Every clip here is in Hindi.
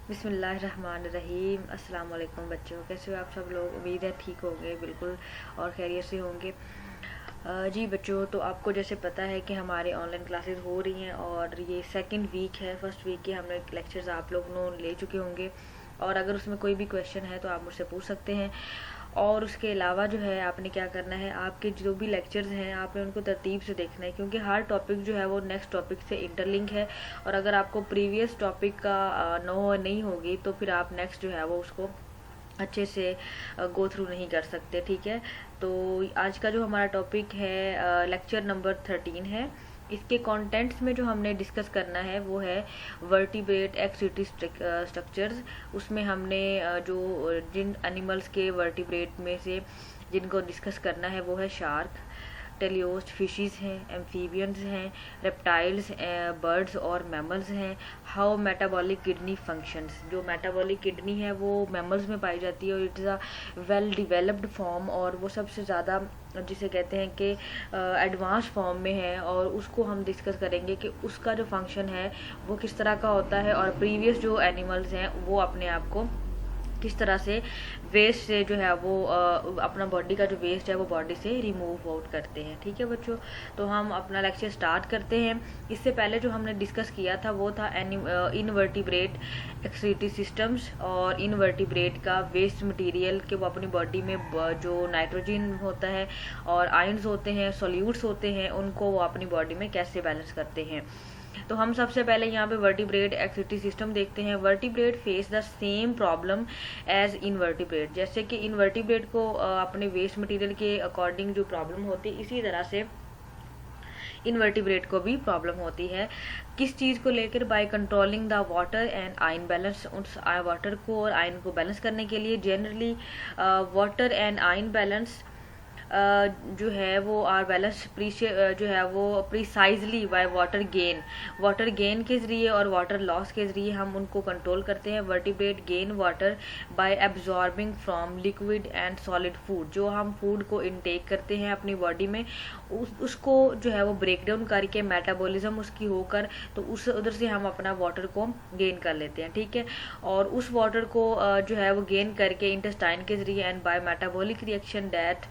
बिस्मिल्लाहिर्रहमानिर्रहीम। अस्सलाम वालेकुम बच्चों, कैसे हो आप सब लोग? उम्मीद है ठीक होंगे बिल्कुल और खैरियत से होंगे। जी बच्चों, तो आपको जैसे पता है कि हमारे ऑनलाइन क्लासेस हो रही हैं और ये सेकंड वीक है। फर्स्ट वीक के हमने लेक्चर्स आप लोगों ने ले चुके होंगे और अगर उसमें कोई भी क्वेश्चन है तो आप मुझसे पूछ सकते हैं। और उसके अलावा जो है आपने क्या करना है, आपके जो भी लेक्चर्स हैं आपने उनको तरतीब से देखना है, क्योंकि हर टॉपिक जो है वो नेक्स्ट टॉपिक से इंटरलिंक है। और अगर आपको प्रीवियस टॉपिक का नो नहीं होगी तो फिर आप नेक्स्ट जो है वो उसको अच्छे से गो थ्रू नहीं कर सकते। ठीक है, तो आज का जो हमारा टॉपिक है लेक्चर नंबर 13 है। इसके कंटेंट्स में जो हमने डिस्कस करना है वो है वर्टिब्रेट एक्सिटी स्ट्रक्चर्स। उसमें हमने जो जिन एनिमल्स के वर्टिब्रेट में से जिनको डिस्कस करना है वो है शार्क, टेलियोस्ट फिशेस हैं, एम्फीबियंस हैं, रेप्टाइल्स, बर्ड्स और मैमल्स हैं। हाउ मेटाबॉलिक किडनी फंक्शंस, जो मेटाबॉलिक किडनी है वो मैमल्स में पाई जाती है और it's a well developed form, और वो सबसे ज़्यादा जिसे कहते हैं कि एडवांस फॉर्म में है। और उसको हम डिस्कस करेंगे कि उसका जो फंक्शन है वो किस तरह का होता है और प्रीवियस जो एनिमल्स हैं वो अपने आप को किस तरह से वेस्ट से जो है वो अपना बॉडी का जो वेस्ट है वो बॉडी से रिमूव आउट करते हैं। ठीक है बच्चों, तो हम अपना लेक्चर स्टार्ट करते हैं। इससे पहले जो हमने डिस्कस किया था वो था इनवर्टिब्रेट एक्सक्रीटरी सिस्टम्स और इनवर्टिब्रेट का वेस्ट मटेरियल के वो अपनी बॉडी में जो नाइट्रोजन होता है और आयंस होते हैं, सॉल्यूट्स होते हैं, उनको वो अपनी बॉडी में कैसे बैलेंस करते हैं। तो हम सबसे पहले यहाँ पे वर्टिब्रेट एक्सिटी सिस्टम देखते हैं। Vertebrate face the same problem as invertebrate. जैसे कि इनवर्टिब्रेट को अपने वेस्ट मटेरियल के अकॉर्डिंग जो प्रॉब्लम होती है, इसी तरह से इनवर्टिब्रेट को भी प्रॉब्लम होती है। किस चीज़ को लेकर? By controlling the water and ion balance. उस वाटर को और आयन को बैलेंस करने के लिए generally water and ion balance जो है वो आर बैलेंस जो है वो प्रिसाइजली बाय वाटर गेन के जरिए और वाटर लॉस के जरिए हम उनको कंट्रोल करते हैं। Vertebrate gain water bye absorbing from liquid and solid food. जो हम फूड को इनटेक करते हैं अपनी बॉडी में उसको जो है वो ब्रेक डाउन करके मेटाबॉलिज्म उसकी होकर तो उस उधर से हम अपना वाटर को गेन कर लेते हैं। ठीक है, और उस वाटर को जो है वो गेन करके इंटेस्टाइन के जरिए and by metabolic reaction that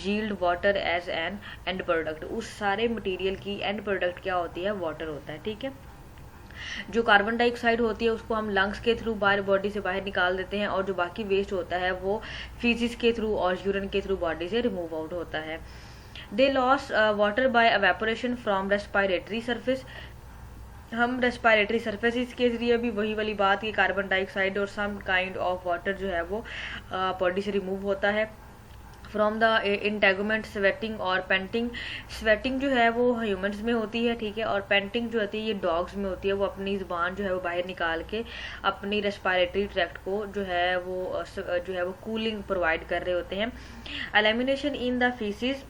yield water as an end product. उस सारे मटेरियल की एंड प्रोडक्ट क्या होती है? वाटर होता है। ठीक है, जो कार्बन डाइऑक्साइड होती है उसको हम लंग्स के थ्रू बाहर बॉडी से बाहर निकाल देते हैं और जो बाकी वेस्ट होता है वो फीसिस के थ्रू और यूरिन के थ्रू बॉडी से रिमूव आउट होता है। They lose water by evaporation from respiratory surface. हम रेस्पिरेटरी सरफेसिस के जरिए भी वही वाली बात कि कार्बन डाइऑक्साइड और सम काइंड ऑफ वाटर जो है वो बॉडी से रिमूव होता है। फ्रॉम द इंटेगुमेंट स्वेटिंग और पेंटिंग। स्वेटिंग जो है वो ह्यूमंस में होती है, ठीक है, और पेंटिंग जो होती है ये डॉग्स में होती है। वो अपनी जुबान जो है वो बाहर निकाल के अपनी रेस्पिरेटरी ट्रैक्ट को जो है वो कूलिंग प्रोवाइड कर रहे होते हैं। Elimination in the faeces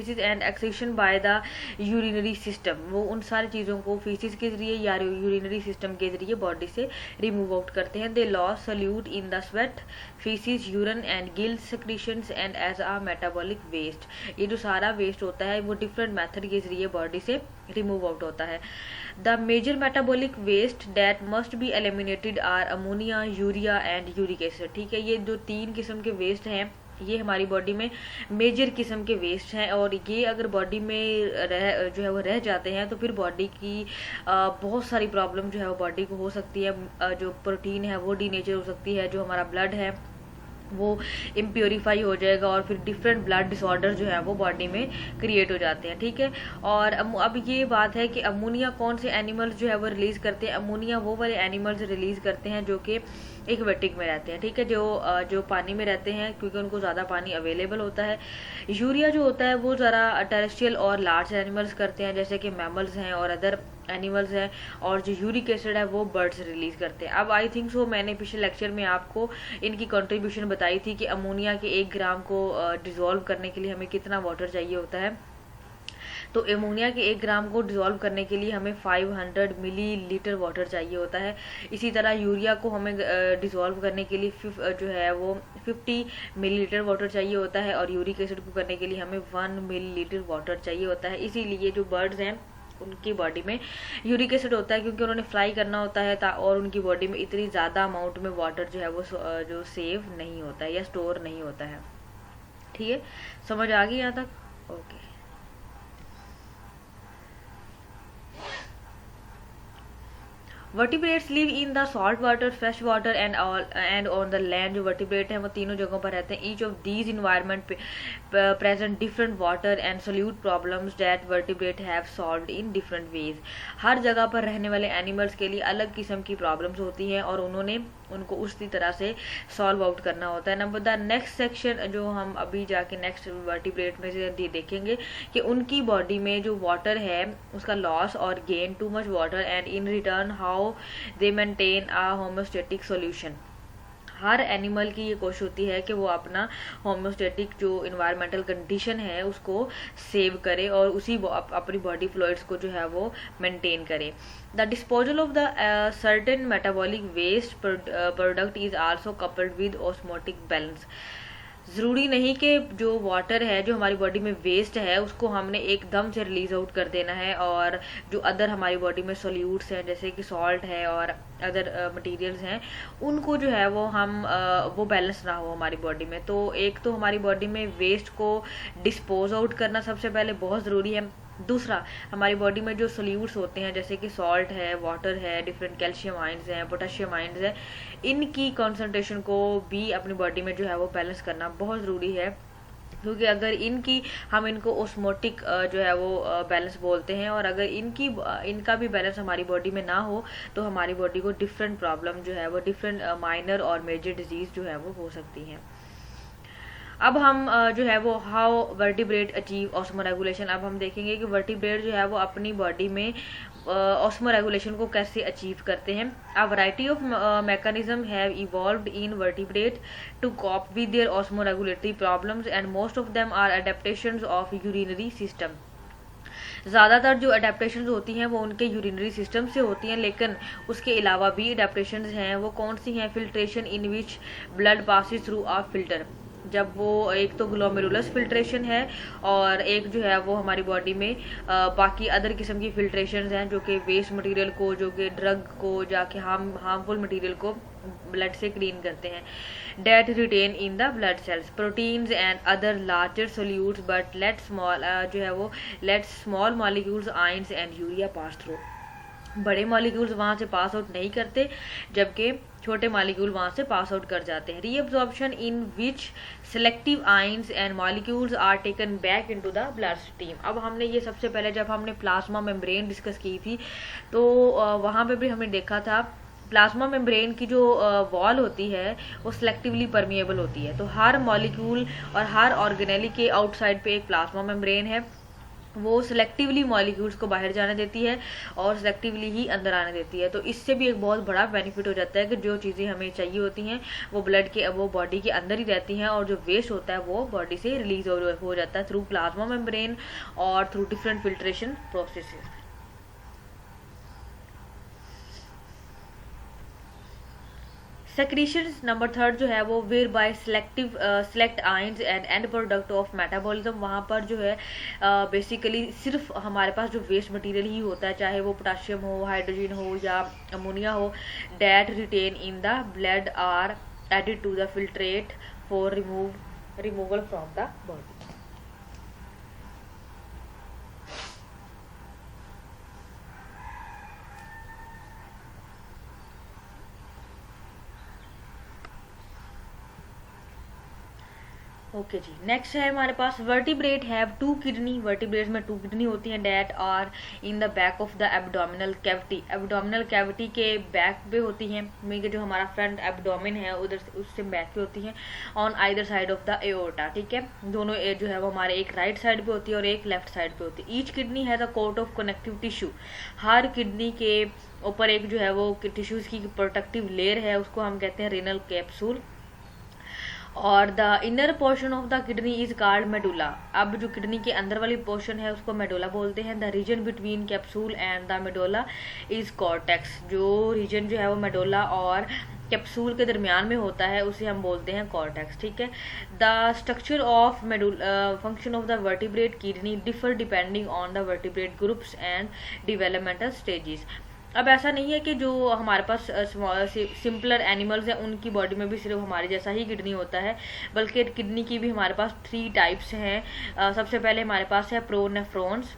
and excretion by the urinary system. वो उन सारी चीज़ों को फीसिस के जरिए या यूरिनरी सिस्टम के जरिए बॉडी से रिमूव आउट करते हैं। They lose solute in the sweat, faeces, urine and gill secretions and as a metabolic waste. ये जो सारा वेस्ट होता है वो डिफरेंट मेथड के जरिए बॉडी से रिमूव आउट होता है। The major metabolic waste that must be eliminated are ammonia, urea and uric acid. ठीक है, ये जो 3 किस्म के वेस्ट हैं ये हमारी बॉडी में मेजर किस्म के वेस्ट हैं और ये अगर बॉडी में जो है वो रह जाते हैं तो फिर बॉडी की बहुत सारी प्रॉब्लम जो है वो बॉडी को हो सकती है। जो प्रोटीन है वो डीनेचर हो सकती है, जो हमारा ब्लड है वो इम्प्योरीफाई हो जाएगा और फिर डिफरेंट ब्लड डिसऑर्डर जो है वो बॉडी में क्रिएट हो जाते हैं। ठीक है, और अब ये बात है कि अमोनिया कौन से एनिमल्स जो है वो रिलीज करते हैं? अमोनिया वो वाले एनिमल्स रिलीज करते हैं जो कि एक्वेटिक में रहते हैं। ठीक है, जो पानी में रहते हैं क्योंकि उनको ज़्यादा पानी अवेलेबल होता है। यूरिया जो होता है वो ज़रा टेरेस्ट्रियल और लार्ज एनिमल्स करते हैं जैसे कि मैमल्स हैं और अदर एनिमल्स हैं, और जो यूरिक एसिड है वो बर्ड्स रिलीज करते हैं। अब आई थिंक सो मैंने पिछले लेक्चर में आपको इनकी कंट्रीब्यूशन बताई थी कि अमोनिया के 1 ग्राम को डिसॉल्व करने के लिए हमें कितना वाटर चाहिए होता है। तो अमोनिया के 1 ग्राम को डिसॉल्व करने के लिए हमें 500 मिलीलीटर वाटर चाहिए होता है। इसी तरह यूरिया को हमें डिसॉल्व करने के लिए जो है वो 50 मिलीलीटर वाटर चाहिए होता है और यूरिक एसिड को करने के लिए हमें 1 मिलीलीटर वाटर चाहिए होता है। इसीलिए जो बर्ड्स हैं उनकी बॉडी में यूरिक एसिड होता है, क्योंकि उन्होंने फ्लाई करना होता है और उनकी बॉडी में इतनी ज़्यादा अमाउंट में वाटर जो है वो जो सेव नहीं होता है या स्टोर नहीं होता है। ठीक है, समझ आ गई यहाँ तक? Okay. Vertebrates live in the salt water, fresh water and on the land. जो वर्टिब्रेट हैं वो तीनों जगहों पर रहते हैं। Each of these environment present different water and solute problems that vertebrate have solved in different ways. हर जगह पर रहने वाले एनिमल्स के लिए अलग किस्म की प्रॉब्लम्स होती हैं और उन्होंने उनको उसी तरह से सॉल्व आउट करना होता है। नंबर द नेक्स्ट सेक्शन जो हम अभी जाके नेक्स्ट वर्टिब्रेट में से देखेंगे कि उनकी बॉडी में जो वाटर है उसका लॉस और gain, too much water and in return how they maintain a homeostatic solution. Her animal की ये कोशिश होती है कि वो अपना होम्योस्टेटिक जो इन्वायरमेंटल कंडीशन है उसको सेव करे और उसी अपनी बॉडी फ्लूइड्स को जो है वो मेंटेन करे। The disposal of the certain metabolic waste product is also coupled with osmotic balance. ज़रूरी नहीं कि जो वाटर है जो हमारी बॉडी में वेस्ट है उसको हमने एकदम से रिलीज आउट कर देना है, और जो अदर हमारी बॉडी में सोल्यूट्स हैं जैसे कि सॉल्ट है और अदर मटेरियल्स हैं उनको जो है वो हम वो बैलेंस ना हो हमारी बॉडी में। तो एक तो हमारी बॉडी में वेस्ट को डिस्पोज आउट करना सबसे पहले बहुत ज़रूरी है। दूसरा, हमारी बॉडी में जो सोल्यूट्स होते हैं जैसे कि सॉल्ट है, वाटर है, डिफरेंट कैल्शियम आयंस हैं, पोटेशियम आयंस है, इनकी कॉन्सेंट्रेशन को भी अपनी बॉडी में जो है वो बैलेंस करना बहुत ज़रूरी है, क्योंकि अगर हम इनको ओस्मोटिक जो है वो बैलेंस बोलते हैं, और अगर इनका भी बैलेंस हमारी बॉडी में ना हो तो हमारी बॉडी को डिफरेंट प्रॉब्लम जो है वो डिफरेंट माइनर और मेजर डिजीज जो है वो हो सकती हैं। अब हम जो है वो how vertebrate achieve osmo regulation, अब हम देखेंगे कि वर्टिब्रेट जो है वो अपनी बॉडी में ऑस्मो रेगुलेशन को कैसे अचीव करते हैं। A variety of mechanism have evolved in vertebrate to cope with their osmoregulatory problems and most of them are adaptations of urinary system. ज़्यादातर जो अडेप्टेशंस होती हैं वो उनके यूरिनरी सिस्टम से होती हैं, लेकिन उसके अलावा भी अडेप्टेशंस हैं। वो कौन सी हैं? Filtration in which blood passes through a filter, जब वो एक तो ग्लोमेरुलस फिल्ट्रेशन है और एक जो है वो हमारी बॉडी में बाकी अदर किस्म की फिल्ट्रेशंस हैं जो कि वेस्ट मटेरियल को, जो कि ड्रग को, जाके हार्मफुल मटेरियल को ब्लड से क्लीन करते हैं। That retain in the blood cells proteins and other larger solutes but let small molecules ions and urea pass through. बड़े मॉलिक्यूल्स वहाँ से पास आउट नहीं करते जबकि छोटे मॉलिक्यूल वहाँ से पास आउट कर जाते हैं। Reabsorption in which selective ions and molecules are taken back into the blood stream. अब हमने ये सबसे पहले जब हमने प्लाज्मा मेम्ब्रेन डिस्कस की थी तो वहाँ पे भी हमने देखा था प्लाज्मा मेम्ब्रेन की जो वॉल होती है वो सिलेक्टिवली परमिएबल होती है। तो हर मॉलिक्यूल और हर ऑर्गेनेली के आउटसाइड पे एक प्लाज्मा मेम्ब्रेन है, वो सिलेक्टिवली मॉलिक्यूल्स को बाहर जाने देती है और सिलेक्टिवली ही अंदर आने देती है। तो इससे भी एक बहुत बड़ा बेनिफिट हो जाता है कि जो चीज़ें हमें चाहिए होती हैं वो बॉडी के अंदर ही रहती हैं, और जो वेस्ट होता है वो बॉडी से रिलीज हो जाता है थ्रू प्लाज्मा मेम्ब्रेन और through different filtration processes. Secretions number 3 जो है वो whereby select ions and end product of metabolism. वहाँ पर जो है बेसिकली सिर्फ हमारे पास जो वेस्ट मटेरियल ही होता है, चाहे वो पोटाशियम हो, हाइड्रोजन हो या अमोनिया हो, that retain in the blood are added to the filtrate for removal from the body. Okay जी, नेक्स्ट है हमारे पास वर्टिब्रेट हैव 2 किडनी। वर्टिब्रेट में 2 किडनी होती हैं that are in the back of the abdominal cavity. Abdominal cavity के बैक पे होती हैं, मीन जो हमारा फ्रंट एब्डोमिन है उधर उससे बैक पे होती हैं, on either side of the aorta. ठीक है, दोनों जो है वो हमारे एक राइट साइड पे होती है और एक लेफ्ट साइड पे होती है। Each kidney has a coat of connective tissue. हर किडनी के ऊपर एक जो है वो टिश्यूज की प्रोटेक्टिव लेयर है, उसको हम कहते हैं रेनल कैप्सूल। और the inner portion of the kidney is called medulla. अब जो किडनी के अंदर वाली पोर्शन है उसको मेडुला बोलते हैं। The region between capsule and the medulla is cortex. जो रीजन जो है वो मेडुला और कैप्सूल के दरमियान में होता है उसे हम बोलते हैं कॉर्टेक्स, ठीक है। The structure of function of the vertebrate kidney differ depending on the vertebrate groups and developmental stages. अब ऐसा नहीं है कि जो हमारे पास सिंपलर एनिमल्स हैं उनकी बॉडी में भी सिर्फ हमारे जैसा ही किडनी होता है, बल्कि किडनी की भी हमारे पास 3 टाइप्स हैं। सबसे पहले हमारे पास है प्रोनेफ्रॉन्स,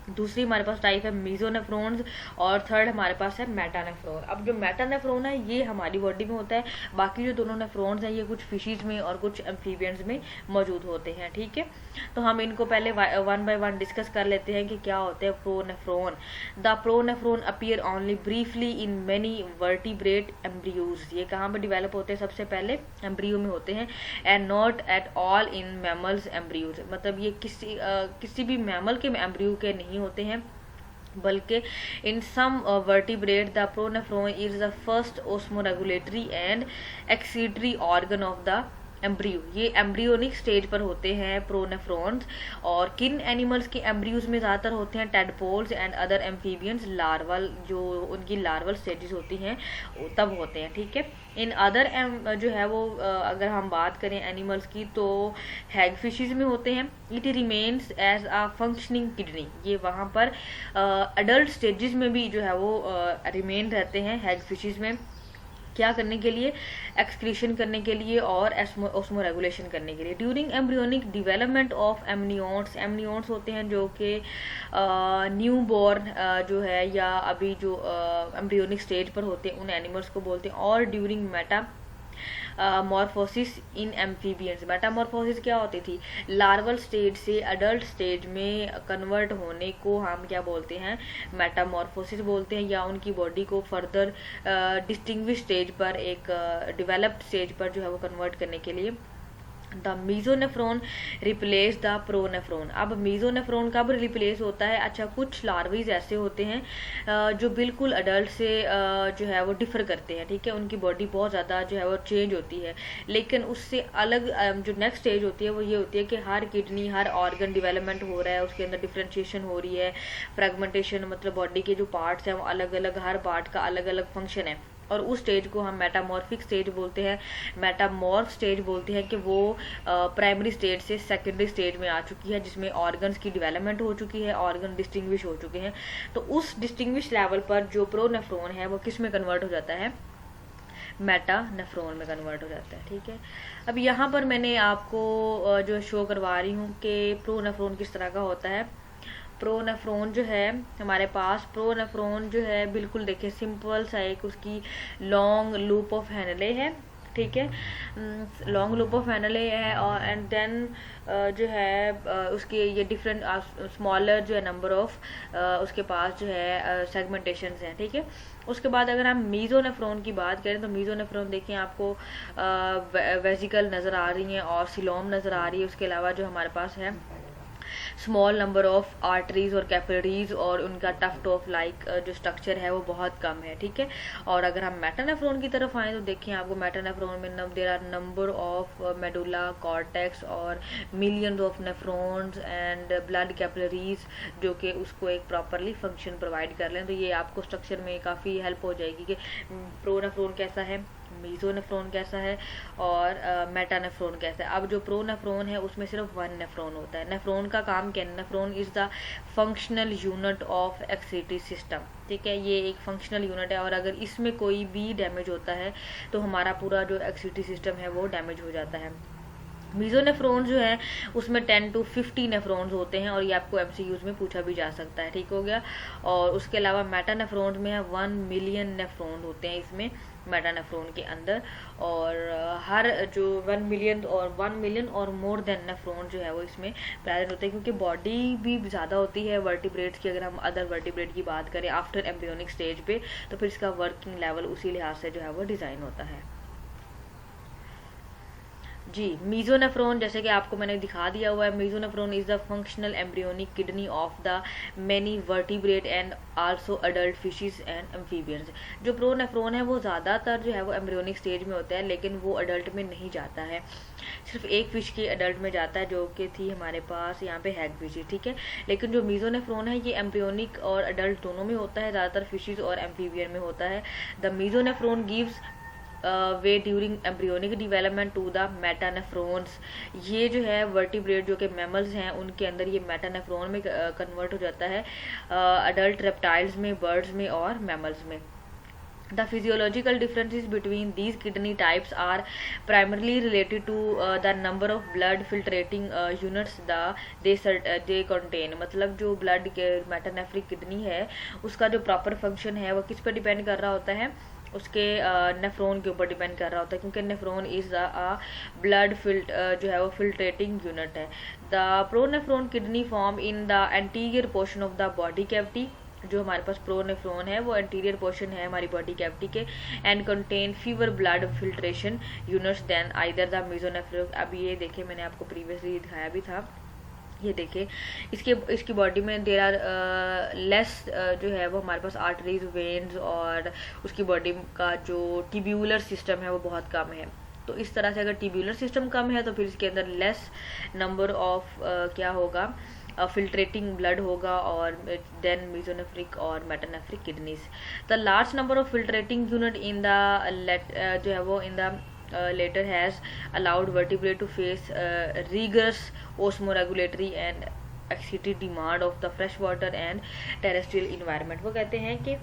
दूसरी हमारे पास टाइप है मीजोनेफ्रॉन्स, और थर्ड हमारे पास है मेटानेफ्रॉन। अब जो मेटानेफ्रॉन है ये हमारी बॉडी में होता है, बाकी जो दोनों नेफ्रॉन्स हैं ये कुछ फिशीज में और कुछ एम्फीबियंस में मौजूद होते हैं, ठीक है। तो हम इनको पहले 1 बाय 1 डिस्कस कर लेते हैं कि क्या होते हैं pronephron. The pronephron appear only briefly in many vertebrate embryos. ये कहाँ पर डिवेलप होते हैं? सबसे पहले एम्ब्रियो में होते हैं, and not at all in mammals embryos. मतलब ये किसी भी मैमल के एम्ब्रियो के नहीं होते हैं, बल्कि in some vertebrate the pronephron is the first osmoregulatory and excretory organ of the embryo. ये एम्ब्रियोनिक स्टेज पर होते हैं प्रोनेफ्रॉन्स, और किन एनिमल्स के एम्ब्रियोज में ज़्यादातर होते हैं? Tadpoles and other amphibians larval, जो उनकी लार्वल स्टेजेस होती हैं तब होते हैं, ठीक है। इन अदर जो है वो अगर हम बात करें एनिमल्स की तो हैग फिशेज में होते हैं। It remains as a functioning kidney. ये वहाँ पर अडल्ट स्टेजेस में भी जो है वो रिमेन रहते हैं हैग फिशेज में, क्या करने के लिए? एक्सक्रीशन करने के लिए और ऑस्मो रेगुलेशन करने के लिए। ड्यूरिंग एम्ब्रियोनिक डिवेलपमेंट ऑफ एमनियोन्स, एमनियोन्स होते हैं जो कि न्यू बॉर्न जो है या अभी जो एम्ब्रियोनिक स्टेज पर होते हैं उन एनिमल्स को बोलते हैं। और during Metamorphosis in amphibians. Metamorphosis क्या होती थी? लार्वल स्टेज से अडल्ट स्टेज में कन्वर्ट होने को हम क्या बोलते हैं? मेटामॉर्फोसिस बोलते हैं, या उनकी बॉडी को फर्दर डिस्टिंग्विश स्टेज पर, एक डेवलप्ड स्टेज पर जो है वो कन्वर्ट करने के लिए। The mesonephron replace the pronephron. अब मीजोनेफ्रॉन कब रिप्लेस होता है? अच्छा, कुछ लार्वीज ऐसे होते हैं जो बिल्कुल अडल्ट से जो है वो डिफर करते हैं, ठीक है। उनकी बॉडी बहुत ज़्यादा जो है वो चेंज होती है, लेकिन उससे अलग जो नेक्स्ट स्टेज होती है वो ये होती है कि हर किडनी, हर ऑर्गन डेवलपमेंट हो रहा है, उसके अंदर डिफ्रेंशिएशन हो रही है, फ्रेगमेंटेशन, मतलब बॉडी के जो पार्ट्स हैं वो अलग अलग, हर पार्ट का अलग अलग फंक्शन है, और उस स्टेज को हम मेटामॉर्फिक स्टेज बोलते हैं। मेटामॉर्फ स्टेज बोलते हैं कि वो प्राइमरी स्टेज से सेकेंडरी स्टेज में आ चुकी है, जिसमें ऑर्गन्स की डेवलपमेंट हो चुकी है, ऑर्गन डिस्टिंग्विश हो चुके हैं। तो उस डिस्टिंग्विश लेवल पर जो प्रोनेफ्रॉन है वो किस में कन्वर्ट हो जाता है? मेटानेफ्रॉन में कन्वर्ट हो जाता है, ठीक है। अब यहाँ पर मैंने आपको जो शो करवा रही हूँ कि प्रोनेफ्रॉन किस तरह का होता है। प्रोनेफ्रॉन जो है हमारे पास, प्रोनेफ्रॉन जो है बिल्कुल देखिए सिंपल सा एक उसकी लॉन्ग लूप ऑफ हैनले है, ठीक है। लॉन्ग लूप ऑफ हैनले है, और एंड देन जो है उसके ये डिफरेंट स्मॉलर जो है नंबर ऑफ उसके पास जो है सेगमेंटेशंस हैं, ठीक है। उसके बाद अगर हम मीजोनेफ्रॉन की बात करें तो मीजोनेफ्रॉन देखिए आपको वेजिकल नज़र आ रही हैं और सिलोम नज़र आ रही है। उसके अलावा जो हमारे पास है स्मॉल नंबर ऑफ आर्टरीज और कैपिलरीज, और उनका टफ्ट ऑफ लाइक जो स्ट्रक्चर है वो बहुत कम है, ठीक है। और अगर हम मेटानेफ्रॉन की तरफ आए तो देखिए आपको मेटानेफ्रॉन में there are number of medulla, cortex और millions of nephrons and blood capillaries, जो कि उसको एक प्रॉपरली फंक्शन प्रोवाइड कर लें। तो ये आपको स्ट्रक्चर में काफ़ी हेल्प हो जाएगी कि प्रोनेफ्रॉन कैसा है, मीजोनेफ्रॉन कैसा है और मेटानेफ्रॉन कैसा है। अब जो प्रोनेफ्रॉन है उसमें सिर्फ 1 नेफ्रॉन होता है। नेफ्रॉन का काम क्या है? Nephron is the functional unit of excretory system, ठीक है। ये एक फंक्शनल यूनिट है, और अगर इसमें कोई भी डैमेज होता है तो हमारा पूरा जो एक्सीटरी सिस्टम है वो डैमेज हो जाता है। मीजोनेफ्रॉन जो है उसमें 10 to 50 नेफ्रॉन्स होते हैं, और ये आपको MCQs में पूछा भी जा सकता है, ठीक हो गया। और उसके अलावा मेटानेफ्रॉन में है 1 मिलियन नेफ्रॉन होते हैं इसमें, मेटानेफ्रॉन के अंदर। और हर जो 1 मिलियन और मोर देन नेफ्रॉन जो है वो इसमें प्रेजेंट होते हैं, क्योंकि बॉडी भी ज़्यादा होती है वर्टिब्रेट्स की। अगर हम अदर वर्टिब्रेट की बात करें आफ्टर एम्ब्रियोनिक स्टेज पे, तो फिर इसका वर्किंग लेवल उसी लिहाज से जो है वो डिज़ाइन होता है। जी, मीजोनेफ्रॉन जैसे कि आपको मैंने दिखा दिया हुआ है, mesonephron is the functional embryonic kidney of the many vertebrate and also adult fishes and amphibians. जो प्रोनेफ्रॉन है वो ज़्यादातर जो है वो एम्ब्रियोनिक स्टेज में होता है, लेकिन वो अडल्ट में नहीं जाता है, सिर्फ एक फिश की अडल्ट में जाता है जो कि थी हमारे पास यहाँ पे हैग फिश, ठीक है। लेकिन जो मीजोनेफ्रॉन है ये एम्ब्रियोनिक और अडल्ट दोनों में होता है, ज़्यादातर फिशेज और एम्फीबियन में होता है। The mesonephron gives way during embryonic development to the metanephrons. ये जो है वर्टिब्रेट जो कि मैमल्स हैं उनके अंदर ये मेटानेफ्रॉन में कन्वर्ट हो जाता है, अडल्ट रेप्टाइल्स में, बर्ड्स में और मैमल्स में। The physiological differences between these kidney types are primarily related to the number of blood filtrating units they contain। मतलब जो ब्लड के मेटानेफ्रिक किडनी है उसका जो प्रॉपर फंक्शन है वो किस पर डिपेंड कर रहा होता है, उसके नेफ्रॉन के ऊपर डिपेंड कर रहा होता है, क्योंकि नेफ्रॉन इज ब्लड जो है वो फिल्ट्रेटिंग यूनिट है। The pronephron kidney form in the anterior portion of the body cavity. जो हमारे पास प्रोनेफ्रॉन है वो एंटीरियर पोर्शन है हमारी बॉडी कैविटी के, and contain fewer blood filtration units than either the mesonephron. अब ये देखिए मैंने आपको प्रीवियसली दिखाया भी था, ये देखिए इसकी बॉडी में देर आर लेस जो है वो हमारे पास आर्टरीज, वेन्स, और उसकी बॉडी का जो ट्यूब्यूलर सिस्टम है वो बहुत कम है। तो इस तरह से अगर ट्यूब्यूलर सिस्टम कम है तो फिर इसके अंदर लेस नंबर ऑफ क्या होगा, फिल्ट्रेटिंग ब्लड होगा, और देन मीजोनेफ्रिक और metanephric kidneys. The large number of filtrating unit in the जो है वो in the later has allowed vertebrate to face rigorous osmoregulatory and excessive demand of the freshwater and terrestrial environment। वो कहते हैं कि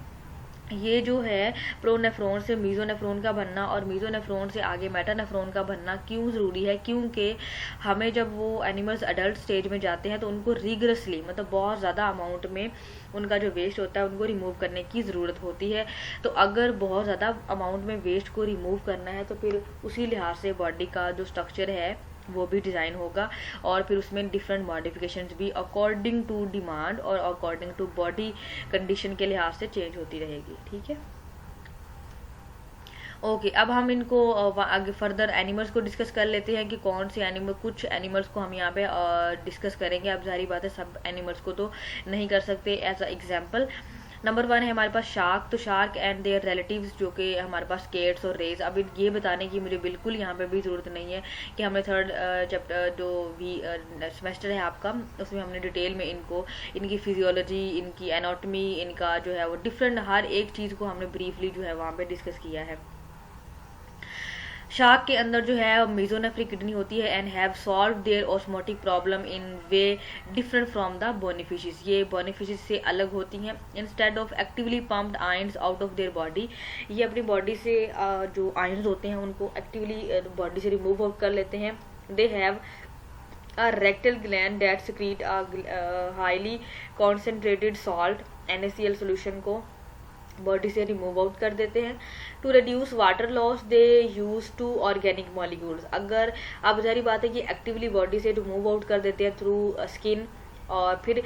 ये जो है प्रोनेफ्रॉन से मीजोनेफ्रॉन का बनना और मीजोनेफ्रॉन से आगे मेटानेफ्रॉन का बनना क्यों ज़रूरी है, क्योंकि हमें जब वो एनिमल्स अडल्ट स्टेज में जाते हैं तो उनको रिगरसली, मतलब बहुत ज़्यादा अमाउंट में उनका जो वेस्ट होता है उनको रिमूव करने की ज़रूरत होती है। तो अगर बहुत ज़्यादा अमाउंट में वेस्ट को रिमूव करना है तो फिर उसी लिहाज से बॉडी का जो स्ट्रक्चर है वो भी डिज़ाइन होगा, और फिर उसमें डिफरेंट मॉडिफिकेशंस भी अकॉर्डिंग टू डिमांड और अकॉर्डिंग टू बॉडी कंडीशन के लिहाज से चेंज होती रहेगी, ठीक है। ओके, अब हम इनको आगे फर्दर एनिमल्स को डिस्कस कर लेते हैं कि कौन से एनिमल, कुछ एनिमल्स को हम यहाँ पे डिस्कस करेंगे। अब जारी बात है सब एनिमल्स को तो नहीं कर सकते। एज अ एग्जाम्पल नंबर 1 है हमारे पास शार्क। तो शार्क एंड देयर रिलेटिव्स जो कि हमारे पास केट्स और रेज। अब ये बताने की मुझे बिल्कुल यहाँ पे भी ज़रूरत नहीं है कि हमने थर्ड चैप्टर जो भी सेमेस्टर है आपका उसमें हमने डिटेल में इनको, इनकी फिजियोलॉजी, इनकी एनाटॉमी, इनका जो है वो डिफरेंट हर एक चीज़ को हमने ब्रीफली जो है वहाँ पे डिस्कस किया है। शार्क के अंदर जो है मीजोनेफ्रिक किडनी होती है and have solve their osmotic problem in way different from the बोनीफिशेस। ये बोनीफिशेस से अलग होती हैं। Instead of actively pumped ions out of their body, ये अपनी बॉडी से जो आयंस होते हैं उनको एक्टिवली बॉडी से रिमूव आउट कर लेते हैं। They have a rectal gland that secrete a highly concentrated salt NaCl solution को बॉडी से रिमूव आउट कर देते हैं। To reduce water loss they use to organic molecules. अगर अब जारी बात है कि एक्टिवली बॉडी से रिमूव आउट कर देते हैं थ्रू स्किन, और फिर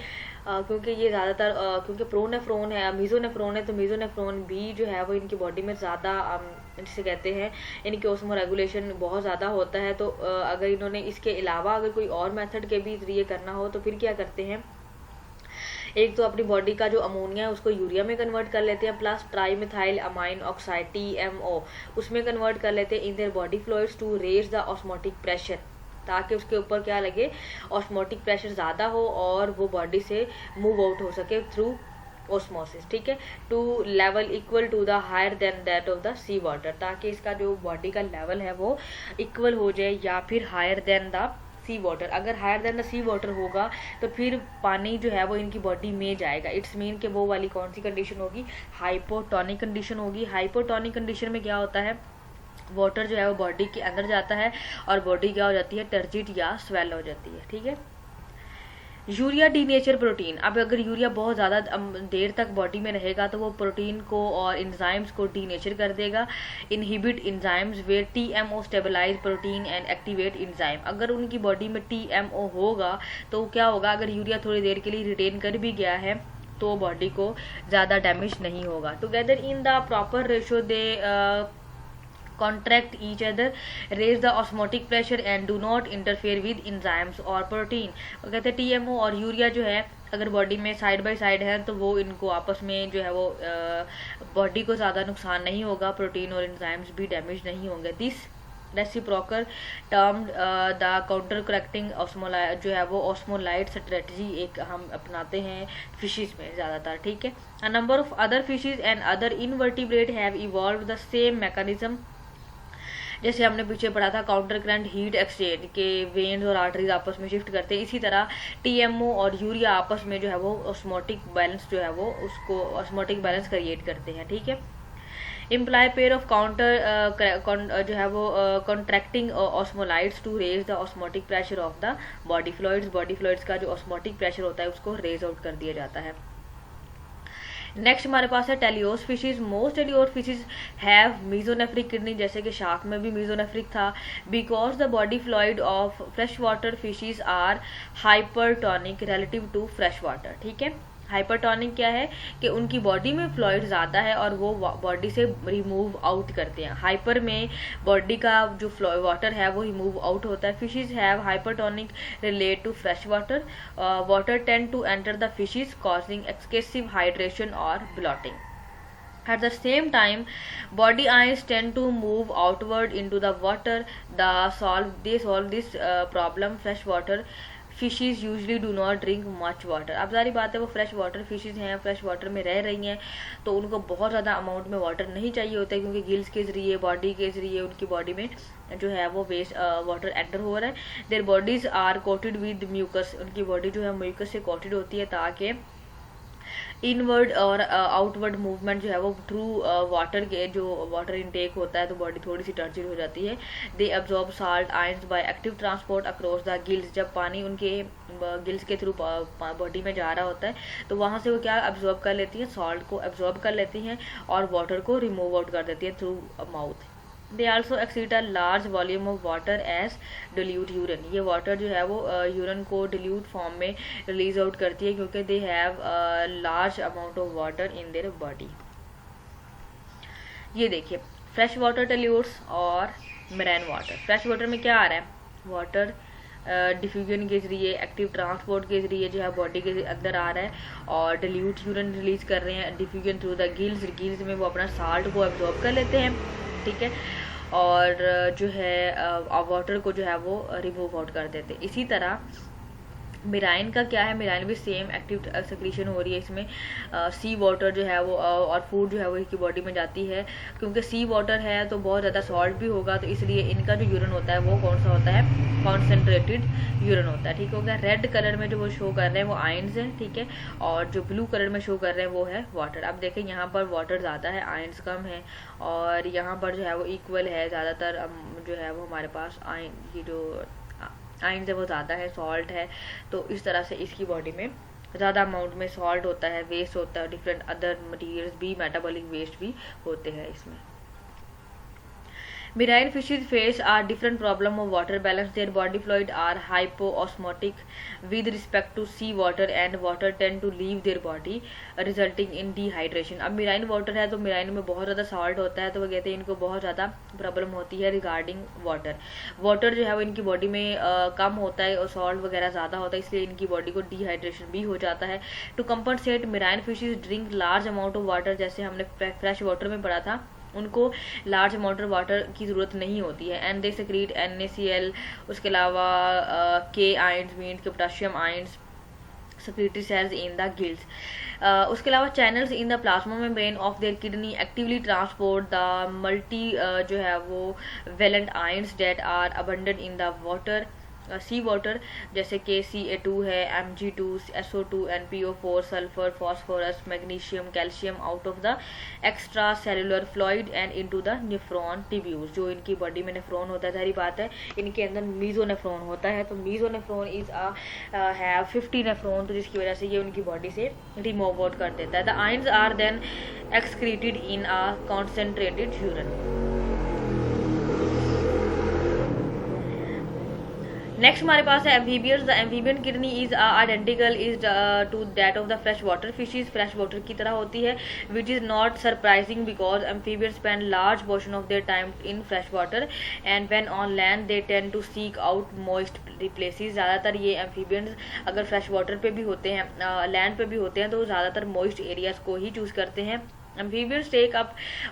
क्योंकि ये ज़्यादातर क्योंकि प्रोनेफ्रॉन है, मीजोनेफ्रॉन है, तो मीजोनेफ्रॉन भी जो है वो इनकी बॉडी में ज़्यादा जिसे कहते हैं इनके ऑस्मो रेगुलेशन बहुत ज़्यादा होता है। तो अगर इन्होंने इसके अलावा अगर कोई और मेथड के भी जरिए करना हो तो फिर क्या करते हैं, एक तो अपनी बॉडी का जो अमोनिया है उसको यूरिया में कन्वर्ट कर लेते हैं, plus trimethylamine oxide TMO उसमें कन्वर्ट कर लेते हैं in their body fluids to raise the osmotic pressure, ताकि उसके ऊपर क्या लगे, ऑस्मोटिक प्रेशर ज़्यादा हो और वो बॉडी से मूव आउट हो सके थ्रू ऑस्मोसिस, ठीक है, to level equal to the higher than that of the sea water, ताकि इसका जो बॉडी का लेवल है वो इक्वल हो जाए या फिर higher than the sea water. अगर higher than the sea water होगा तो फिर पानी जो है वो इनकी बॉडी में जाएगा। इट्स मीन कि वो वाली कौन सी कंडीशन होगी, हाइपोटोनिक कंडीशन होगी। हाइपोटोनिक कंडीशन में क्या होता है, वाटर जो है वो बॉडी के अंदर जाता है और बॉडी क्या हो जाती है, टर्जिट या स्वेल हो जाती है, ठीक है। Urea denature protein. अब अगर यूरिया बहुत ज़्यादा देर तक बॉडी में रहेगा तो वो प्रोटीन को और इंजाइम्स को डीनेचर कर देगा। Inhibit enzymes where TMO stabilise protein and activate enzyme. अगर उनकी बॉडी में TMO होगा तो क्या होगा, अगर यूरिया थोड़ी देर के लिए रिटेन कर भी गया है तो बॉडी को ज़्यादा डैमेज नहीं होगा। Together in the proper ratio they contract each other, raise the osmotic pressure and do not interfere with enzymes or protein। वो कहते हैं TMO और यूरिया जो है अगर बॉडी में साइड बाय साइड है तो वो इनको आपस में जो है वो बॉडी को ज़्यादा नुकसान नहीं होगा, प्रोटीन और एंजाइम्स भी डैमेज नहीं होंगे। This reciprocal term the counter correcting osmolyte जो है वो ऑस्मोलाइट स्ट्रेटजी एक हम अपनाते हैं फिशेज में ज़्यादातर, ठीक है। A number of other fishes and other invertebrate have evolve the same mechanism. जैसे हमने पीछे पढ़ा था काउंटर करंट हीट एक्सचेंज के वेन्स और आर्टरीज आपस में शिफ्ट करते हैं, इसी तरह टीएमओ और यूरिया आपस में जो है वो ऑस्मोटिक बैलेंस जो है वो उसको ऑस्मोटिक बैलेंस क्रिएट करते हैं, ठीक है। इम्प्लाई पेयर ऑफ काउंटर जो है वो contracting osmolytes to raise the osmotic pressure of the body fluids का जो ऑस्मोटिक प्रेशर होता है उसको रेज आउट कर दिया जाता है। नेक्स्ट हमारे पास है teleost fishes. Most teleost fishes have mesonephric kidney, जैसे कि शार्क में भी मीजोनेफ्रिक था। Because the body fluid of fresh water fishes are hypertonic relative to fresh water, ठीक है। हाइपरटोनिक क्या है कि उनकी बॉडी में फ्लूइड ज़्यादा है और वो बॉडी से रिमूव आउट करते हैं। हाइपर में बॉडी का जो वाटर है वो रिमूव आउट होता है। Fishes have hypertonic relate to fresh water. Water tend to enter the fishes causing excessive hydration और bloating. At the same time, body ions tend to move outward into the water. They solve this problem. Freshwater fishes usually do not drink much water. अब सारी बात है वो फ्रेश वाटर फिशेज हैं, फ्रेश वाटर में रह रही हैं तो उनको बहुत ज़्यादा अमाउंट में वाटर नहीं चाहिए होता है, क्योंकि गिल्स के जरिए बॉडी के जरिए उनकी बॉडी में जो है वो वेस्ट वाटर एंटर हो रहा है। Their bodies are coated with mucus, उनकी बॉडी जो है म्यूकस से कोटेड होती है ताकि इनवर्ड और आउटवर्ड मूवमेंट जो है वो थ्रू वाटर के जो वाटर इनटेक होता है तो बॉडी थोड़ी सी टर्चिल हो जाती है। They absorb salt ions by active transport across the gills, जब पानी उनके गिल्स के थ्रू बॉडी में जा रहा होता है तो वहाँ से वो क्या अब्जॉर्ब कर लेती हैं, सॉल्ट को अब्जॉर्ब कर लेती हैं और वाटर को रिमूव आउट कर देती है through mouth. They also exceed a large volume of water as dilute urine, ये वाटर जो है वो यूरिन को डिल्यूट फॉर्म में रिलीज आउट करती है क्योंकि they have large amount of water in their body. ये देखिए फ्रेश वाटर डिल्यूट्स और मरीन वाटर। फ्रेश वाटर में क्या आ रहा है, वाटर डिफ्यूजन के जरिए एक्टिव ट्रांसपोर्ट के जरिए जो है बॉडी के अंदर आ रहा है और डिल्यूट यूरिन रिलीज कर रहे हैं। डिफ्यूजन थ्रू द गिल्स में वो अपना साल्ट को एब्जॉर्ब कर लेते हैं, ठीक है, और जो है वाटर को जो है वो रिमूव आउट कर देते हैं। इसी तरह मिराइन का क्या है, मिराइन भी सेम एक्टिव सेक्रीशन हो रही है इसमें। सी वाटर जो है वो और फूड जो है वो इसकी बॉडी में जाती है, क्योंकि सी वाटर है तो बहुत ज़्यादा सॉल्ट भी होगा तो इसलिए इनका जो यूरिन होता है वो कौन सा होता है, कॉन्सेंट्रेटेड यूरिन होता है, ठीक हो गया। रेड कलर में जो वो शो कर रहे हैं वो आयंस हैं, ठीक है, और जो ब्लू कलर में शो कर रहे हैं वो है वाटर। अब देखें यहाँ पर वाटर ज़्यादा है, आयंस कम है और यहाँ पर जो है वो इक्वल है, ज़्यादातर जो है वो हमारे पास आयन की जो आयंस है वो ज़्यादा है, सॉल्ट है, तो इस तरह से इसकी बॉडी में ज़्यादा अमाउंट में सॉल्ट होता है, वेस्ट होता है, डिफरेंट अदर मटेरियल्स भी, मेटाबॉलिक वेस्ट भी होते हैं इसमें। Marine fishes face a different problem of water balance. Their body fluid are hypoosmotic with respect to sea water and water tend to leave their body resulting in dehydration. अब मेराइन वाटर है तो मेराइन में बहुत ज़्यादा सॉल्ट होता है तो वो कहते हैं इनको बहुत ज़्यादा प्रॉब्लम होती है रिगार्डिंग वाटर। वाटर जो है वो इनकी बॉडी में कम होता है और सॉल्ट वगैरह ज़्यादा होता है, इसलिए इनकी बॉडी को डिहाइड्रेशन भी हो जाता है। To compensate marine fishes drink large amount of water, जैसे हमने फ्रेश वाटर में पढ़ा था उनको लार्ज अमाउंट ऑफ वाटर की ज़रूरत नहीं होती है। एंड दे सेक्रीट NaCl, उसके अलावा के आयंस मीन के potassium ions secretory cells in the gills. उसके अलावा channels in the plasma membrane of their kidney actively transport the multi जो है वो valent ions that are abundant in the water sea water, जैसे कि Ca2 है, Mg2, SO2, NPO4, sulphur, phosphorus, magnesium, calcium out of the extra cellular fluid and into the nephron tubules. जो इनकी बॉडी में नेफ्रॉन होता है, सारी बात है इनके अंदर मीजोनेफ्रॉन होता है, तो मीजोनेफ्रॉन इज हैव 50 नेफ्रॉन, तो जिसकी वजह से ये उनकी बॉडी से रिमूव आउट कर देता है। The ions are then excreted in a concentrated urine. Next हमारे पास है amphibians. The amphibian kidney is identical is to that of the fresh water fishes, fresh water की तरह होती है, which is not surprising because amphibians spend large portion of their time in fresh water and when on land they tend to seek out moist places. ज़्यादातर ये एम्फीबियंस अगर फ्रेश वाटर पे भी होते हैं, लैंड पे भी होते हैं, तो ज़्यादातर मॉइस्ट एरियाज को ही चूज़ करते हैं। Amphibians take up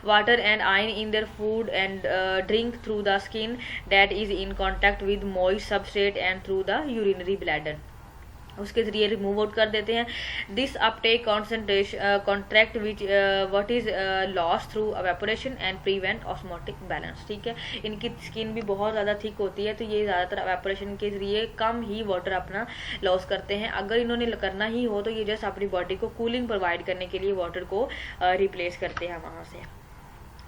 water and iron in their food and drink through the skin that is in contact with moist substrate and through the urinary bladder. उसके जरिए रिमूव आउट कर देते हैं। This Uptake concentration contract which what is loss through evaporation and prevent osmotic balance. ठीक है, इनकी स्किन भी बहुत ज़्यादा थिक होती है, तो ये ज़्यादातर एवेपोरेशन के जरिए कम ही वाटर अपना लॉस करते हैं। अगर इन्होंने करना ही हो तो ये जस्ट अपनी बॉडी को कूलिंग प्रोवाइड करने के लिए वाटर को रिप्लेस करते हैं वहाँ से।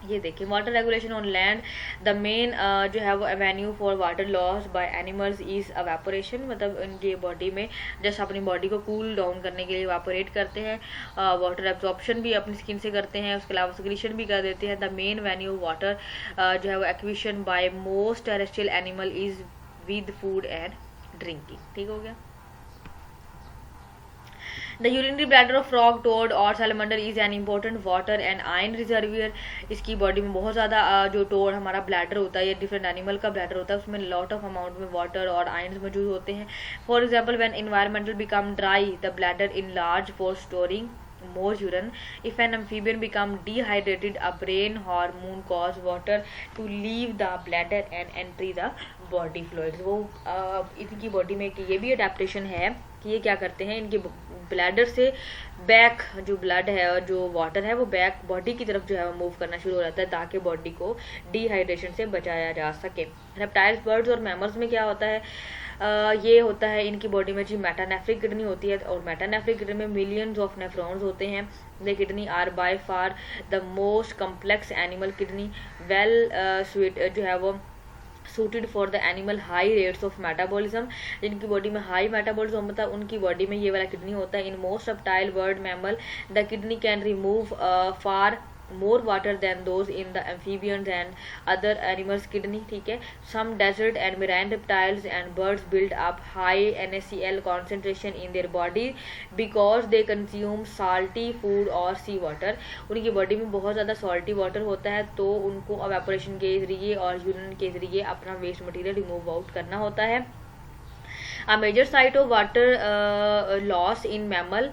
ये देखिए, water regulation on land, the main जो है वो Avenue for water loss by animals is evaporation, मतलब इनके बॉडी में जस्ट अपनी बॉडी को कूल डाउन करने के लिए एवेपोरेट करते हैं। वाटर एब्जॉर्प्शन भी अपनी स्किन से करते हैं, उसके अलावा सिक्रीशन भी कर देते हैं। द मेन वेन्यू वाटर जो है वो acquisition by most terrestrial animal is with food and drinking. ठीक हो गया। The urinary bladder of frog, toad और salamander is an important water and iron reservoir। इसकी बॉडी में बहुत ज़्यादा जो टोड हमारा ब्लैडर होता है, ये डिफरेंट एनिमल का ब्लैडर होता है, उसमें लॉट ऑफ अमाउंट में वाटर और आयन्स मौजूद होते हैं। For example when environmental become dry the bladder in large for storing more urine। If an amphibian become dehydrated, a brain hormone cause water to leave the bladder and enter the body fluids। वो इनकी बॉडी में ये भी अडेप्टेशन है कि ये क्या करते हैं, इनके ब्लैडर से बैक जो ब्लड है और जो वाटर है वो बैक बॉडी की तरफ जो है वो मूव करना शुरू हो जाता है, ताकि बॉडी को डिहाइड्रेशन से बचाया जा सके। रेप्टाइल्स, बर्ड्स और मैमल्स में क्या होता है, ये होता है इनकी बॉडी में जी मेटानेफ्रिक किडनी होती है, और मेटानेफ्रिक किडनी में मिलियंस ऑफ नेफ्रॉन्स होते हैं। The kidney are by far the most complex animal kidney, well sweet जो है वो suited for the animal high rates of metabolism. जिनकी बॉडी में हाई मेटाबॉलिज्म होता है उनकी बॉडी में ये वाला किडनी होता है। In most reptile, bird, mammal the kidney can remove far more water than those in the amphibians and other animals kidney। ठीक है, some desert and marine reptiles and birds build up high NaCl concentration in their body because they consume salty food or sea water। उनकी बॉडी में बहुत ज़्यादा salty water होता है, तो उनको evaporation के जरिए और यूरिन के जरिए अपना वेस्ट मटेरियल रिमूव आउट करना होता है। A major site of water loss in mammal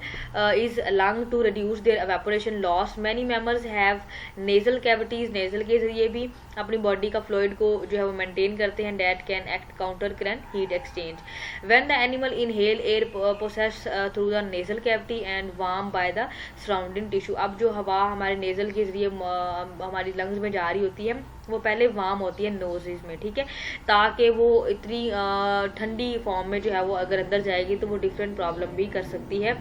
is lung to reduce their evaporation loss। Many mammals have nasal cavities। nasal के जरिए भी अपनी बॉडी का फ्लूइड को जो है वो मेंटेन करते हैं। that can act counter current heat exchange। when the animal inhale air processed through the nasal cavity and warm by the surrounding tissue। अब जो हवा हमारे नेजल के जरिए हमारी लंग्स में जा रही होती है वो पहले वार्म होती है नोजेस में, ठीक है, ताकि वो इतनी ठंडी फॉर्म में जो है वो अगर अंदर जाएगी तो वो डिफरेंट प्रॉब्लम भी कर सकती है।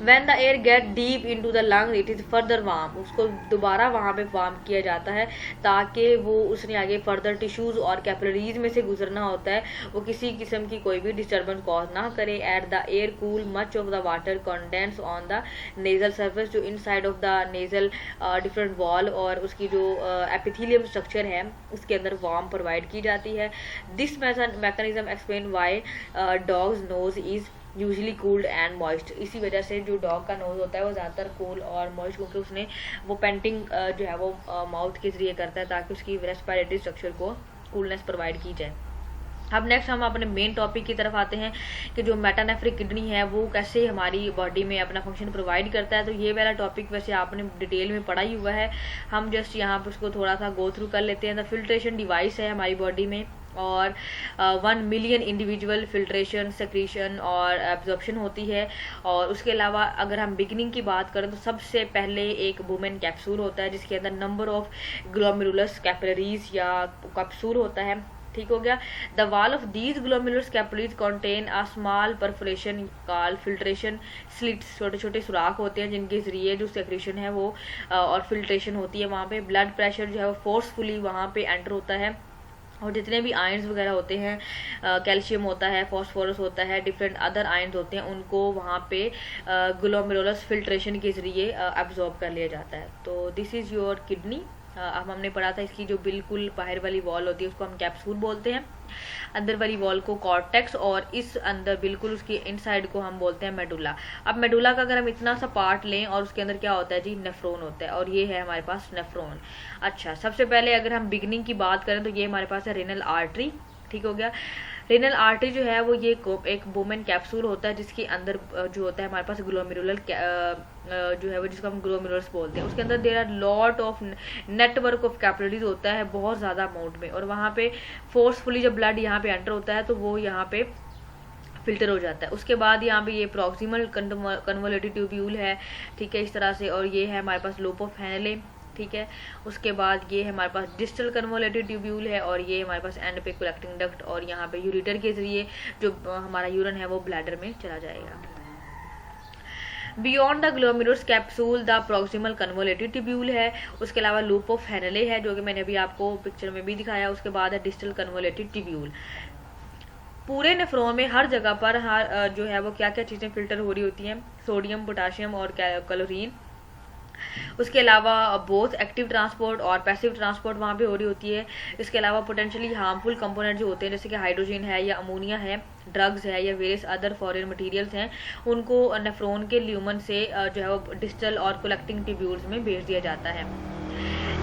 When the air get deep into the lung it is further warm। उसको दोबारा वहाँ पे वार्म किया जाता है ताकि वो उसने आगे फर्दर टिश्यूज और कैपिलरीज में से गुजरना होता है, वो किसी किस्म की कोई भी डिस्टर्बेंस कॉज ना करे। At the air cool much of the water condense on the nasal surface. जो inside of the nasal different wall और उसकी जो एपिथेलियम स्ट्रक्चर है उसके अंदर वार्म प्रोवाइड की जाती है। This mechanism explain why dogs nose is usually cooled and moist. इसी वजह से जो डॉग का नोज होता है वो ज़्यादातर कूल और मॉइस्ट, क्योंकि उसने वो पेंटिंग जो है वो माउथ के जरिए करता है ताकि उसकी रेस्पिरेटरी स्ट्रक्चर को कूलनेस प्रोवाइड की जाए। अब नेक्स्ट हम अपने मेन टॉपिक की तरफ आते हैं कि जो मेटानेफ्रिक किडनी है वो कैसे हमारी बॉडी में अपना फंक्शन प्रोवाइड करता है। तो ये वाला टॉपिक वैसे आपने डिटेल में पढ़ा ही हुआ है, हम जस्ट यहाँ पर उसको थोड़ा सा गो थ्रू कर लेते हैं। द फिल्ट्रेशन डिवाइस है हमारी बॉडी में और 1 मिलियन इंडिविजुअल फिल्ट्रेशन, सेक्रीशन और एब्जॉर्प्शन होती है। और उसके अलावा अगर हम बिगिनिंग की बात करें तो सबसे पहले एक वुमेन कैप्सूल होता है जिसके अंदर नंबर ऑफ ग्लोमेरुलस कैपिलरीज या कैप्सूल होता है। ठीक हो गया। The wall of these glomerulus capillaries contain a small perforation called filtration slits. छोटे छोटे सुराख होते हैं जिनके जरिए जो सेक्रेशन है वो और फिल्ट्रेशन होती है। वहाँ पे ब्लड प्रेशर जो है वो फोर्सफुली वहाँ पे एंटर होता है और जितने भी आयन्स वगैरह होते हैं, कैल्शियम होता है, फॉस्फोरस होता है, डिफरेंट अदर आयन्स होते हैं, उनको वहाँ पे ग्लोमेरुलस फिल्ट्रेशन के जरिए एब्जॉर्ब कर लिया जाता है। तो दिस इज़ योर किडनी। हमने पढ़ा था इसकी जो बिल्कुल बाहर वाली वॉल होती है उसको हम कैप्सूल बोलते हैं, अंदर वाली वॉल को कॉर्टेक्स, और इस अंदर बिल्कुल उसकी इनसाइड को हम बोलते हैं मेडुला। अब मेडुला का अगर हम इतना सा पार्ट लें और उसके अंदर क्या होता है जी, नेफ्रॉन होता है, और ये है हमारे पास नेफ्रॉन। अच्छा, सबसे पहले अगर हम बिगनिंग की बात करें तो ये हमारे पास है रेनल आर्टरी, ठीक हो गया। रेनल आर्टरी जो है वो ये एक वुमेन कैप्सूल होता है जिसके अंदर जो होता है हमारे पास ग्लोमेरुलर जो है वो जिसको हम ग्लोमेरुलस बोलते हैं, उसके अंदर there are lot of network of capillaries होता है बहुत ज़्यादा अमाउंट में, और वहाँ पे फोर्सफुली जब ब्लड यहाँ पे एंटर होता है तो वो यहाँ पे फिल्टर हो जाता है। उसके बाद यहाँ पे ये प्रॉक्सिमल कन्वोल्यूटेड ट्यूब्यूल है, ठीक है, इस तरह से, और ये है हमारे पास लोप ऑफ हैनले, ठीक है। उसके बाद ये हमारे पास डिस्टल कन्वोल्यूटेड ट्यूब्यूल है, और ये हमारे पास एंड पे कलेक्टिंग डक्ट, और यहाँ पे यूरेटर के जरिए जो हमारा यूरिन है वो ब्लैडर में चला जाएगा। Beyond the glomerulus capsule the proximal convoluted tubule है, उसके अलावा लूप ऑफ हैनले है जो कि मैंने अभी आपको पिक्चर में भी दिखाया, उसके बाद है डिस्टल कन्वोल्यूटेड ट्यूब्यूल। पूरे नेफ्रॉन में हर जगह पर हर जो है वो क्या क्या चीज़ें फिल्टर हो रही होती हैं, सोडियम, पोटाशियम और क्लोरीन। उसके अलावा बोथ एक्टिव ट्रांसपोर्ट और पैसिव ट्रांसपोर्ट वहाँ पे हो रही होती है। इसके अलावा पोटेंशियली हार्मफुल कंपोनेंट जो होते हैं जैसे कि हाइड्रोजन है या अमोनिया है, ड्रग्स है या वेरियस अदर फॉरेन मटेरियल्स हैं, उनको नेफ्रॉन के ल्यूमन से जो है वो डिस्टल और कलेक्टिंग ट्यूब्यूल्स में भेज दिया जाता है।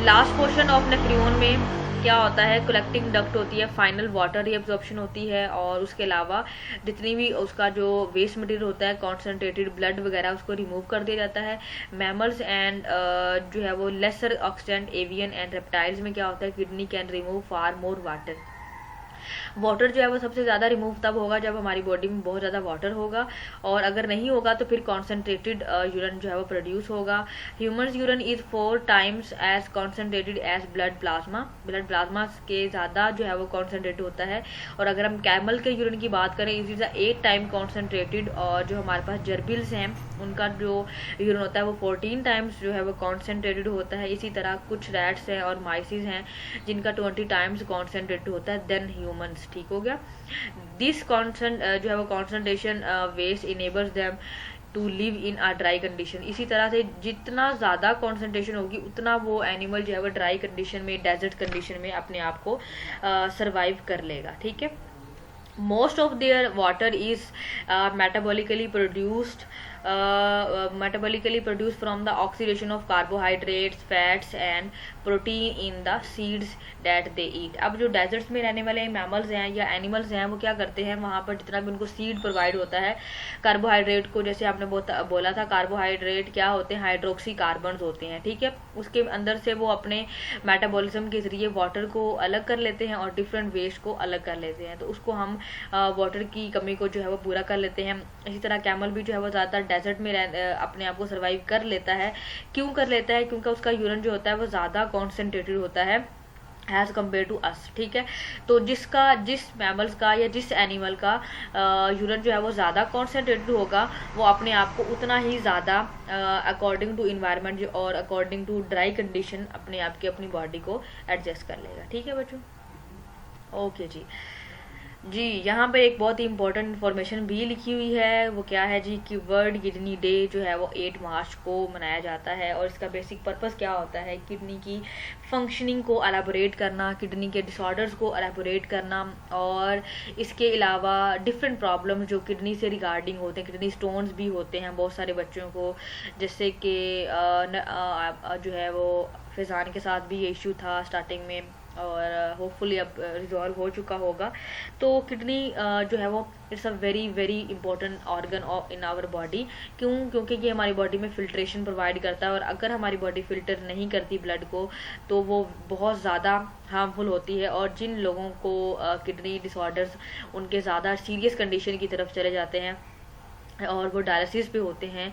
लास्ट पोर्शन ऑफ नेफ्रॉन में क्या होता है, कलेक्टिंग डक्ट होती है, फाइनल वाटर रीअब्जॉर्प्शन होती है, और उसके अलावा जितनी भी उसका जो वेस्ट मटेरियल होता है, कॉन्सेंट्रेटेड ब्लड वगैरह, उसको रिमूव कर दिया जाता है। मैमल्स एंड जो है वो lesser extent avian and reptiles में क्या होता है, kidney can remove far more water. Water जो है वो सबसे ज़्यादा रिमूव तब होगा जब हमारी बॉडी में बहुत ज़्यादा वाटर होगा, और अगर नहीं होगा तो फिर कॉन्सेंट्रेटेड यूरिन जो है वो प्रोड्यूस होगा। Humans urine is 4 times as concentrated as blood plasma, blood plasma के ज़्यादा जो है वो कॉन्सेंट्रेटेड होता है। और अगर हम कैमल के यूरिन की बात करें, इज 8 times कॉन्सेंट्रेटेड, और जो हमारे पास जर्बिल्स हैं उनका जो यूरिन होता है वो 14 times जो है वो कॉन्सेंट्रेटेड होता है। इसी तरह कुछ रैट्स हैं और माइसिस हैं जिनका 20 times कॉन्सेंट्रेटेड होता है देन ह्यूमन्स, ठीक हो गया। दिस कॉन्सेंट जो है वो concentration waste enables them to live in a dry condition. इसी तरह से जितना ज़्यादा कॉन्सेंट्रेशन होगी उतना वो एनिमल जो है वो ड्राई कंडीशन में, डेजर्ट कंडीशन में अपने आप को सर्वाइव कर लेगा, ठीक है। Most of their water is metabolically produced from the oxidation of carbohydrates, fats and protein in the seeds that they eat। अब जो डेजर्ट्स में रहने वाले मैमल्स हैं या एनिमल्स हैं वो क्या करते हैं, वहाँ पर जितना भी उनको सीड प्रोवाइड होता है, कार्बोहाइड्रेट को, जैसे आपने बोला था, कार्बोहाइड्रेट क्या होते हैं, हाइड्रोक्सी कार्बन्स होते हैं, ठीक है। उसके अंदर से वो अपने मेटाबॉलिज्म के जरिए वाटर को अलग कर लेते हैं और डिफरेंट वेस्ट को अलग कर लेते हैं, तो उसको हम वाटर की कमी को जो है वो पूरा कर लेते हैं। इसी तरह कैमल भी जो है वो ज़्यादातर डेजर्ट में अपने आप को सर्वाइव कर लेता है। क्यों कर लेता है, क्योंकि उसका यूरिन जो होता है वो ज़्यादा कॉन्सेंट्रेटेड होता है एज कम्पेयर टू अस, ठीक है। तो जिस मैमल्स का या जिस एनिमल का यूरिन जो है वो ज़्यादा कॉन्सेंट्रेटेड होगा वो अपने आप को उतना ही ज़्यादा अकॉर्डिंग टू इन्वायरमेंट और अकॉर्डिंग टू ड्राई कंडीशन अपने आप की अपनी बॉडी को एडजस्ट कर लेगा, ठीक है बच्चों। ओके जी, यहाँ पे एक बहुत ही इंपॉर्टेंट इन्फॉर्मेशन भी लिखी हुई है, वो क्या है जी कि वर्ल्ड किडनी डे जो है वो 8 मार्च को मनाया जाता है, और इसका बेसिक पर्पस क्या होता है, किडनी की फंक्शनिंग को एलाबोरेट करना, किडनी के डिसऑर्डर्स को एलाबोरेट करना, और इसके अलावा डिफरेंट प्रॉब्लम्स जो किडनी से रिगार्डिंग होते हैं, किडनी स्टोन्स भी होते हैं बहुत सारे बच्चों को, जैसे कि जो है वो फैज़ान के साथ भी ये इशू था स्टार्टिंग में, और होपफुली अब रिजॉल्व हो चुका होगा। तो किडनी जो है वो it's a very very important organ in our body. क्योंकि ये हमारी बॉडी में फिल्ट्रेशन प्रोवाइड करता है, और अगर हमारी बॉडी फिल्टर नहीं करती ब्लड को तो वो बहुत ज़्यादा हार्मफुल होती है, और जिन लोगों को किडनी डिसऑर्डर्स उनके ज़्यादा सीरियस कंडीशन की तरफ चले जाते हैं और वो डायलिसिस पे होते हैं,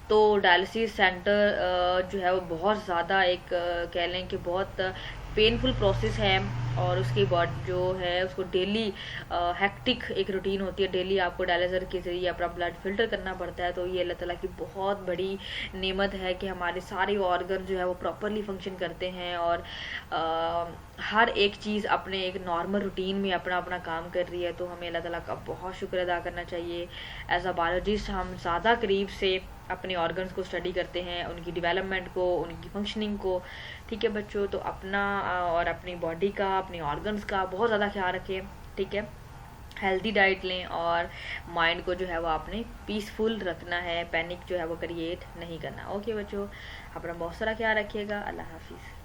तो डायलिसिस सेंटर जो है वो बहुत ज़्यादा एक कह लें कि बहुत पेनफुल प्रोसेस है, और उसकी बॉडी जो है उसको डेली हेक्टिक एक रूटीन होती है, डेली आपको डायलिसर के जरिए अपना ब्लड फिल्टर करना पड़ता है। तो ये अल्लाह ताला की बहुत बड़ी नेमत है कि हमारे सारे ऑर्गन जो है वो प्रॉपरली फंक्शन करते हैं, और हर एक चीज़ अपने एक नॉर्मल रूटीन में अपना अपना काम कर रही है। तो हमें अल्लाह ताला का बहुत शुक्र अदा करना चाहिए। एज अ बायोलॉजिस्ट हम ज़्यादा करीब से अपने ऑर्गन्स को स्टडी करते हैं, उनकी डेवलपमेंट को, उनकी फंक्शनिंग को। ठीक है बच्चों, तो अपना और अपनी बॉडी का, अपने ऑर्गन्स का बहुत ज़्यादा ख्याल रखें। ठीक है, हेल्दी डाइट लें और माइंड को जो है वो आपने पीसफुल रखना है, पैनिक जो है वो क्रिएट नहीं करना। ओके बच्चों, अपना बहुत सारा ख्याल रखिएगा। अल्लाह हाफिज़।